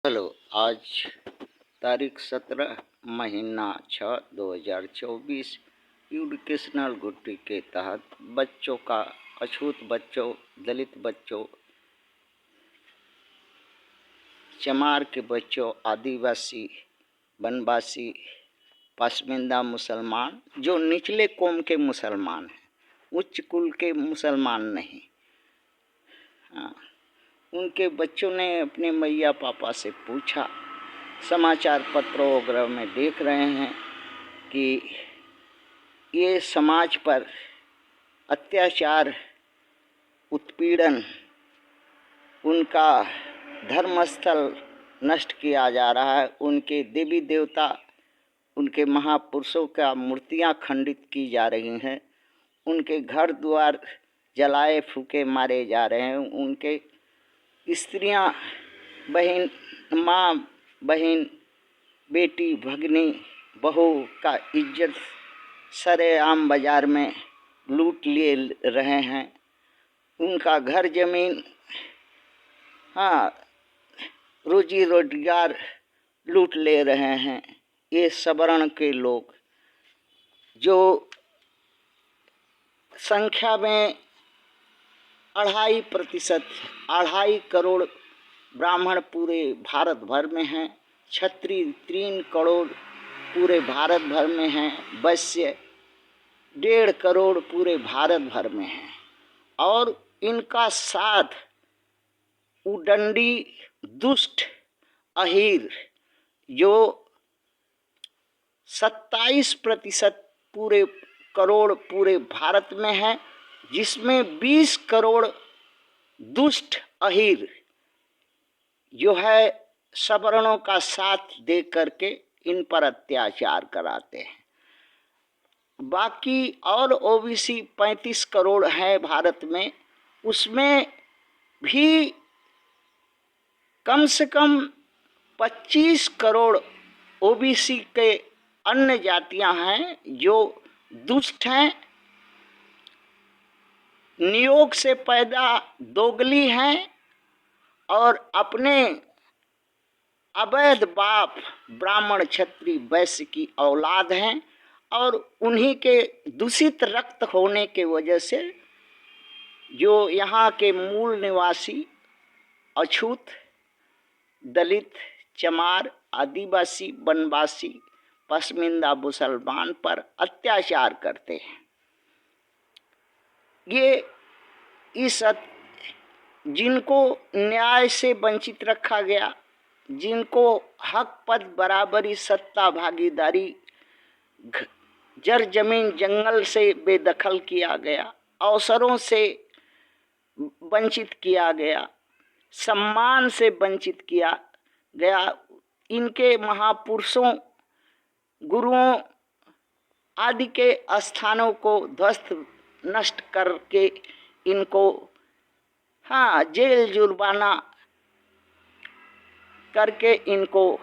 Hello. आज तारीख 17 महीना 6 2024 एजुकेशनल गुड्डी के तहत बच्चों का अछूत बच्चों, दलित बच्चों, चमार के बच्चों, आदिवासी, वनवासी, पसमिंदा मुसलमान, जो निचले कौम के मुसलमान हैं, उच्च कुल के मुसलमान नहीं। हाँ, उनके बच्चों ने अपने मैया पापा से पूछा। समाचार पत्रों वगैरह में देख रहे हैं कि ये समाज पर अत्याचार, उत्पीड़न, उनका धर्मस्थल नष्ट किया जा रहा है। उनके देवी देवता, उनके महापुरुषों का मूर्तियां खंडित की जा रही हैं। उनके घर द्वार जलाए फूके मारे जा रहे हैं। उनके स्त्रियां, बहन, माँ, बहन, बेटी, भगनी, बहू का इज्जत सरेआम बाजार में लूट लिए रहे हैं। उनका घर जमीन, रोजी रोजगार लूट ले रहे हैं। ये सवर्ण के लोग जो संख्या में 2.5 करोड़ ब्राह्मण पूरे भारत भर में हैं, क्षत्रिय 3 करोड़ पूरे भारत भर में हैं, वैश्य 1.5 करोड़ पूरे भारत भर में हैं। और इनका साथ उदंडी दुष्ट अहीर जो 27% पूरे करोड़ पूरे भारत में है, जिसमें 20 करोड़ दुष्ट अहीर जो है सवर्णों का साथ दे करके इन पर अत्याचार कराते हैं। बाकी और ओबीसी 35 करोड़ है भारत में, उसमें भी कम से कम 25 करोड़ ओबीसी के अन्य जातियां हैं जो दुष्ट हैं, नियोग से पैदा दोगली हैं और अपने अवैध बाप ब्राह्मण, क्षत्रिय, वैश्य की औलाद हैं। और उन्हीं के दूषित रक्त होने के वजह से जो यहाँ के मूल निवासी अछूत, दलित, चमार, आदिवासी, वनवासी, पसमिंदा मुसलमान पर अत्याचार करते हैं। ये जिनको न्याय से वंचित रखा गया, जिनको हक, पद, बराबरी, सत्ता, भागीदारी, जर जमीन जंगल से बेदखल किया गया, अवसरों से वंचित किया गया, सम्मान से वंचित किया गया, इनके महापुरुषों, गुरुओं आदि के स्थानों को ध्वस्त नष्ट करके इनको जेल जुर्माना करके इनको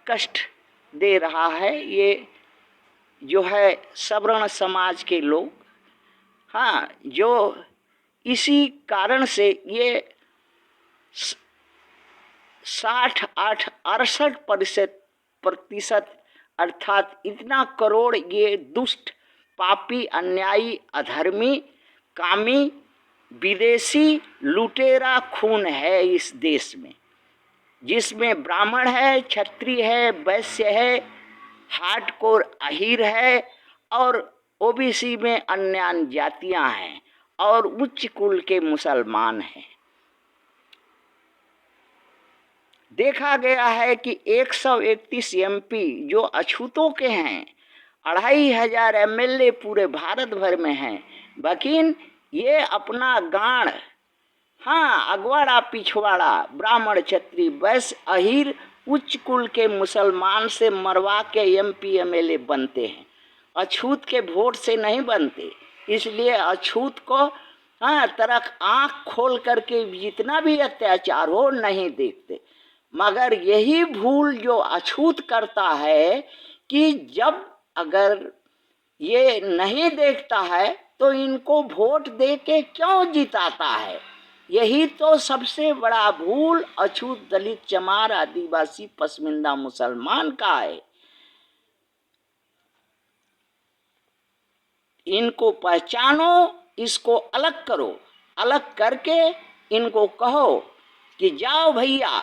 कष्ट दे रहा है ये जो है सवर्ण समाज के लोग। जो इसी कारण से ये 68% अर्थात इतना करोड़ ये दुष्ट, पापी, अन्यायी, अधर्मी, कामी, विदेशी लुटेरा खून है इस देश में, जिसमें ब्राह्मण है, क्षत्रिय है, वैश्य है, हार्डकोर अहीर है और ओबीसी में अन्य जातियां हैं और उच्च कुल के मुसलमान हैं। देखा गया है कि 131 एमपी जो अछूतों के हैं, 2500 एमएलए पूरे भारत भर में हैं, लेकिन ये अपना गांड अगवाड़ा पिछवाड़ा ब्राह्मण, क्षत्रिय, वैश्य, अहीर, उच्च कुल के मुसलमान से मरवा के एमपी एमएलए बनते हैं। अछूत के वोट से नहीं बनते। इसलिए अछूत को तरफ आंख खोल करके जितना भी अत्याचार हो नहीं देखते। मगर यही भूल जो अछूत करता है कि जब अगर ये नहीं देखता है तो इनको वोट दे के क्यों जिताता है। यही तो सबसे बड़ा भूल अछूत, दलित, चमार, आदिवासी, पसमिंदा मुसलमान का है। इनको पहचानो, इसको अलग करो, अलग करके इनको कहो कि जाओ भैया,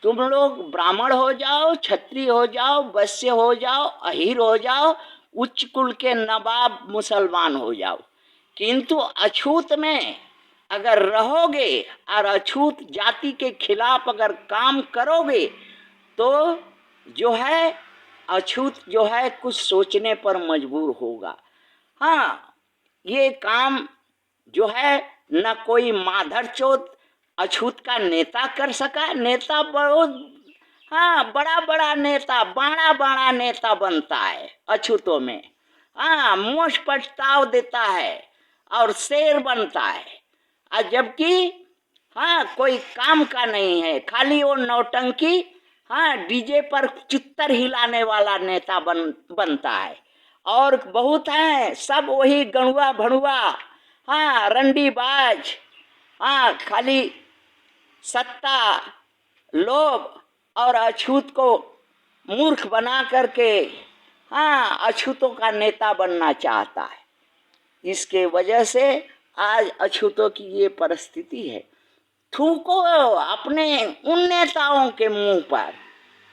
तुम लोग ब्राह्मण हो जाओ, क्षत्रिय हो जाओ, वैश्य हो जाओ, अहीर हो जाओ, उच्च कुल के नवाब मुसलमान हो जाओ, किंतु अछूत में अगर रहोगे और अछूत जाति के खिलाफ अगर काम करोगे तो जो है अछूत जो है कुछ सोचने पर मजबूर होगा। हाँ, ये काम जो है न कोई माधर चोत अछूत का नेता कर सका। नेता बहुत, हाँ, बड़ा बड़ा नेता, बड़ा बड़ा नेता बनता है अछूतों में। हाँ, मोछ प्रस्ताव देता है और शेर बनता है, और जबकि हाँ कोई काम का नहीं है, खाली वो नौटंकी, हाँ, डीजे पर चित्तर हिलाने वाला नेता बनता है। और बहुत हैं, सब वही गणुआ भणुआ, हाँ, रंडीबाज, हाँ, खाली सत्ता, लोभ और अछूत को मूर्ख बना करके, हाँ, अछूतों का नेता बनना चाहता है। इसके वजह से आज अछूतों की ये परिस्थिति है। थूको अपने उन नेताओं के मुंह पर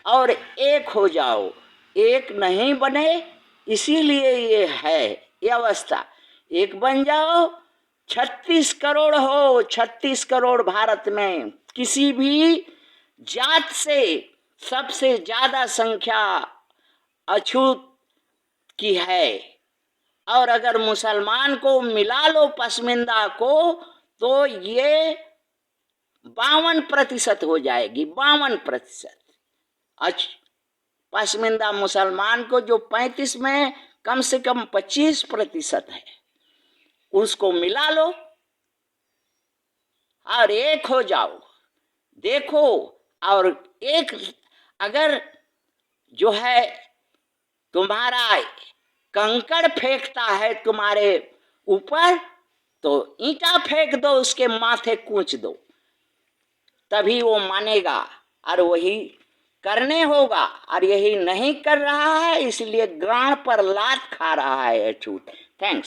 और एक हो जाओ, एक नहीं बने, इसीलिए ये है ये अवस्था। एक बन जाओ, 36 करोड़ हो, 36 करोड़ भारत में किसी भी जात से सबसे ज्यादा संख्या अछूत की है, और अगर मुसलमान को मिला लो पसमिंदा को तो ये 52% हो जाएगी, 52%। पसमिंदा मुसलमान को जो 35 में कम से कम 25% है, उसको मिला लो और एक हो जाओ। देखो, और एक अगर जो है तुम्हारा कंकड़ फेंकता है तुम्हारे ऊपर तो ईंटा फेंक दो, उसके माथे कूच दो, तभी वो मानेगा और वही करने होगा। और यही नहीं कर रहा है, इसलिए गांड पर लात खा रहा है अछूत। थैंक्स।